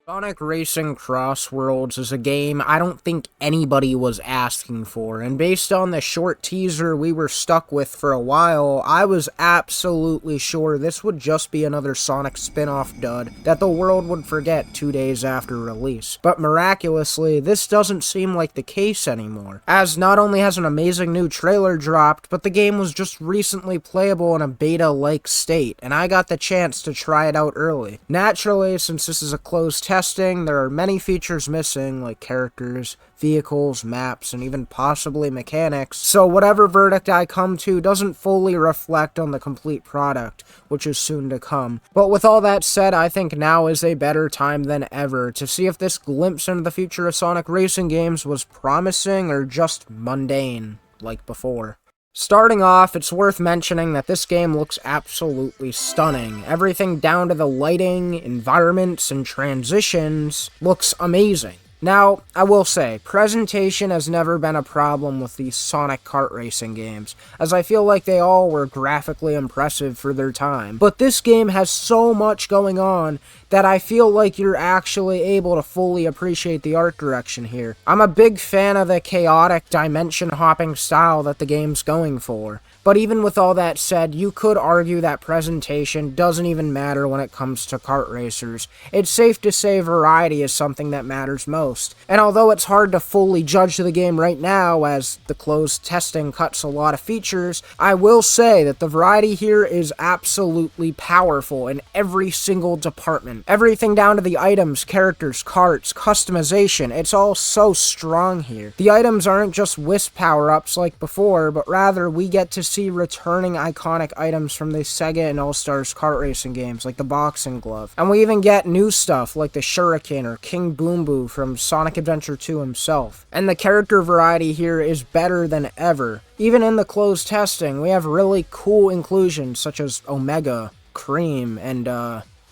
Sonic Racing Crossworlds is a game I don't think anybody was asking for, and based on the short teaser we were stuck with for a while, I was absolutely sure this would just be another Sonic spin-off dud that the world would forget 2 days after release. But miraculously, this doesn't seem like the case anymore, as not only has an amazing new trailer dropped, but the game was just recently playable in a beta-like state, and I got the chance to try it out early. Naturally, since this is a closed testing, there are many features missing, like characters, vehicles, maps, and even possibly mechanics, so whatever verdict I come to doesn't fully reflect on the complete product, which is soon to come. But with all that said, I think now is a better time than ever to see if this glimpse into the future of Sonic racing games was promising or just mundane, like before. Starting off, it's worth mentioning that this game looks absolutely stunning. Everything down to the lighting, environments, and transitions looks amazing. Now, I will say, presentation has never been a problem with these Sonic kart racing games, as I feel like they all were graphically impressive for their time. But this game has so much going on that I feel like you're actually able to fully appreciate the art direction here. I'm a big fan of the chaotic, dimension-hopping style that the game's going for. But even with all that said, you could argue that presentation doesn't even matter when it comes to kart racers. It's safe to say variety is something that matters most. And although it's hard to fully judge the game right now, as the closed testing cuts a lot of features, I will say that the variety here is absolutely powerful in every single department. Everything down to the items, characters, karts, customization, it's all so strong here. The items aren't just wisp power-ups like before, but rather we get to see returning iconic items from the Sega and All-Stars kart racing games, like the boxing glove. And we even get new stuff like the Shuriken or King Boom Boo from Sonic Adventure 2 himself. And the character variety here is better than ever. Even in the closed testing, we have really cool inclusions such as Omega, Cream, and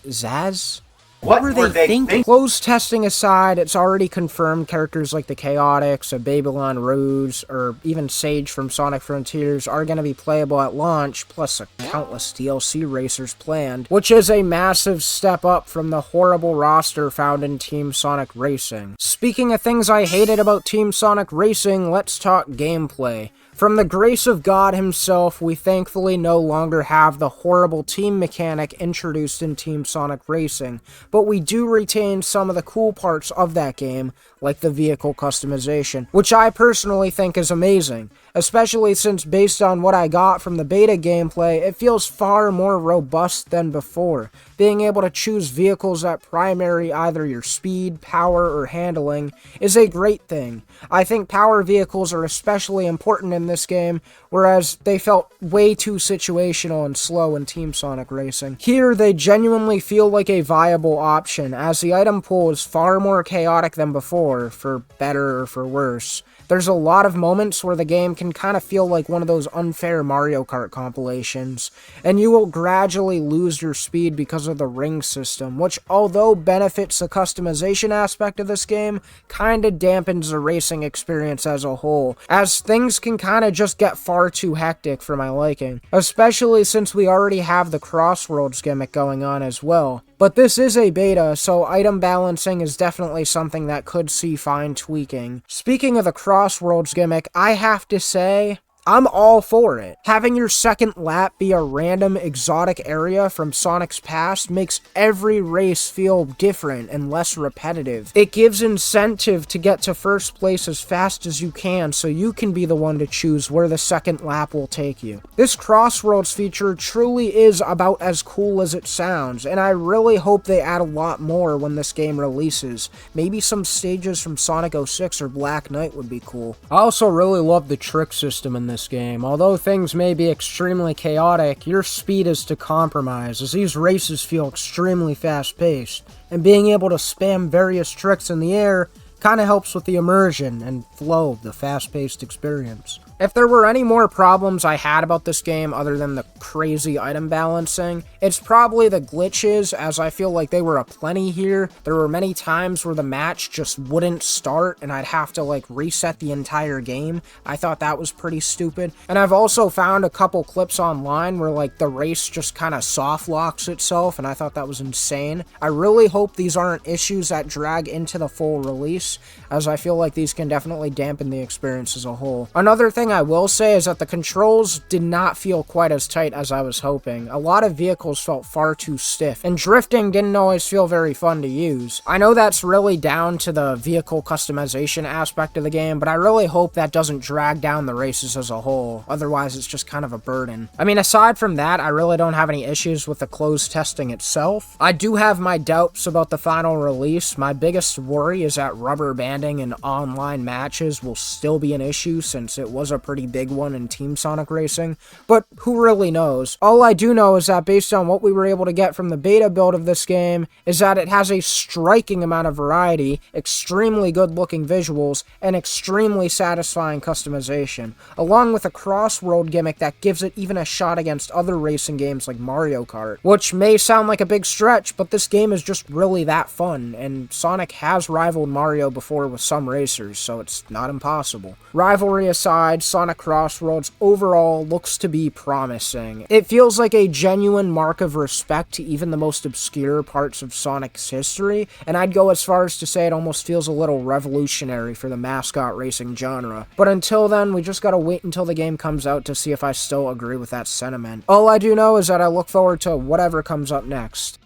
Zaz? What were they thinking? Closed testing aside, it's already confirmed characters like the Chaotix, a Babylon Rouge, or even Sage from Sonic Frontiers are going to be playable at launch, plus a countless DLC racers planned, which is a massive step up from the horrible roster found in Team Sonic Racing. Speaking of things I hated about Team Sonic Racing, let's talk gameplay. From the grace of God himself, we thankfully no longer have the horrible team mechanic introduced in Team Sonic Racing, but we do retain some of the cool parts of that game, like the vehicle customization, which I personally think is amazing, especially since based on what I got from the beta gameplay, it feels far more robust than before. Being able to choose vehicles that primary either your speed, power, or handling is a great thing. I think power vehicles are especially important in this game, whereas they felt way too situational and slow in Team Sonic Racing. Here, they genuinely feel like a viable option, as the item pool is far more chaotic than before, for better or for worse. There's a lot of moments where the game can kind of feel like one of those unfair Mario Kart compilations, and you will gradually lose your speed because of the ring system, which, although benefits the customization aspect of this game, kinda dampens the racing experience as a whole, as things can kinda just get far too hectic for my liking, especially since we already have the Crossworlds gimmick going on as well. But this is a beta, so item balancing is definitely something that could see fine tweaking. Speaking of the Crossworlds gimmick, I have to say, I'm all for it. Having your second lap be a random exotic area from Sonic's past makes every race feel different and less repetitive. It gives incentive to get to first place as fast as you can so you can be the one to choose where the second lap will take you. This Crossworlds feature truly is about as cool as it sounds, and I really hope they add a lot more when this game releases. Maybe some stages from Sonic 06 or Black Knight would be cool. I also really love the trick system in this game. Although things may be extremely chaotic, your speed is to compromise, as these races feel extremely fast-paced, and being able to spam various tricks in the air kinda helps with the immersion and flow of the fast-paced experience. If there were any more problems I had about this game other than the crazy item balancing, it's probably the glitches, as I feel like they were aplenty here. There were many times where the match just wouldn't start and I'd have to like reset the entire game. I thought that was pretty stupid. And I've also found a couple clips online where like the race just kind of soft locks itself, and I thought that was insane. I really hope these aren't issues that drag into the full release, as I feel like these can definitely dampen the experience as a whole. Another thing I will say is that the controls did not feel quite as tight as I was hoping. A lot of vehicles felt far too stiff, and drifting didn't always feel very fun to use. I know that's really down to the vehicle customization aspect of the game, but I really hope that doesn't drag down the races as a whole. Otherwise, it's just kind of a burden. I mean, aside from that, I really don't have any issues with the closed testing itself. I do have my doubts about the final release. My biggest worry is that rubber banding in online matches will still be an issue, since it was a pretty big one in Team Sonic Racing, but who really knows? All I do know is that based on what we were able to get from the beta build of this game, is that it has a striking amount of variety, extremely good looking visuals, and extremely satisfying customization, along with a cross-world gimmick that gives it even a shot against other racing games like Mario Kart, which may sound like a big stretch, but this game is just really that fun, and Sonic has rivaled Mario before with some racers, so it's not impossible. Rivalry aside, Sonic Crossworlds overall looks to be promising. It feels like a genuine mark of respect to even the most obscure parts of Sonic's history, and I'd go as far as to say it almost feels a little revolutionary for the mascot racing genre. But until then, we just gotta wait until the game comes out to see if I still agree with that sentiment. All I do know is that I look forward to whatever comes up next.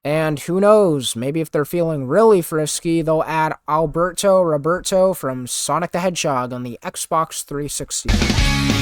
And who knows, maybe if they're feeling really frisky, they'll add Alberto Roberto from Sonic the Hedgehog on the Xbox 360.